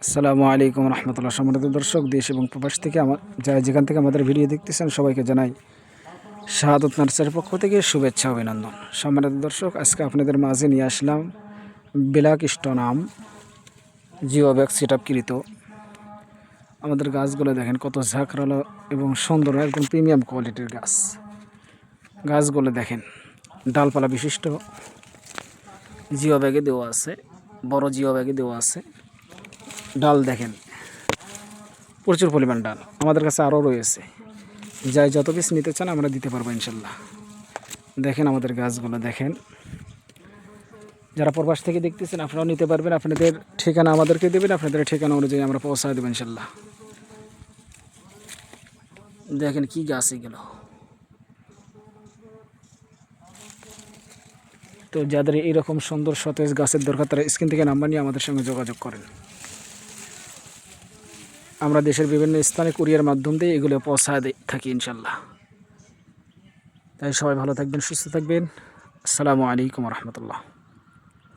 আসসালামু আলাইকুম রহমতুল্লাহ। সম্মানিত দর্শক, দেশ এবং প্রবাস থেকে যারা যেখান থেকে আমাদের ভিডিও দেখতেছেন সবাইকে জানাই শাহাদত নার্সারির পক্ষ থেকে শুভেচ্ছা অভিনন্দন। সম্মানিত দর্শক, আজকে আপনাদের মাঝে নিয়ে আসলাম ব্ল্যাক স্টোন আম জিও ব্যাগ সেট আপকৃত। আমাদের গাছগুলো দেখেন কত ঝাঁকড়ালো এবং সুন্দর, একদম প্রিমিয়াম কোয়ালিটির গাছগুলো দেখেন ডালপালা বিশিষ্ট জিও ব্যাগে দেওয়া আছে, বড় জিও ব্যাগে দেওয়া আছে। ডাল দেখেন প্রচুর পরিমাণ ডাল, আমাদের কাছে আরও রয়েছে। যাই যত পিস নিতে চান আমরা দিতে পারবো ইনশাল্লাহ। দেখেন আমাদের গাছগুলো দেখেন, যারা প্রবাস থেকে দেখতেছেন আপনারাও নিতে পারবেন। আপনাদের ঠিকানা আমাদেরকে দেবেন, আপনাদের ঠিকানা অনুযায়ী আমরা পৌঁছায় দেবো ইনশাল্লাহ। দেখেন কি গাছ এগুলো। তো যাদের এইরকম সুন্দর সতেজ গাছের দরকার তারা স্ক্রিন থেকে নাম্বার নিয়ে আমাদের সঙ্গে যোগাযোগ করেন। আমরা দেশের বিভিন্ন স্থানে কুরিয়ার মাধ্যম দিয়ে এগুলো পৌঁছায় থাকি ইনশাল্লাহ। তাই সবাই ভালো থাকবেন, সুস্থ থাকবেন। আসসালামু আলাইকুম রহমতুল্লাহ।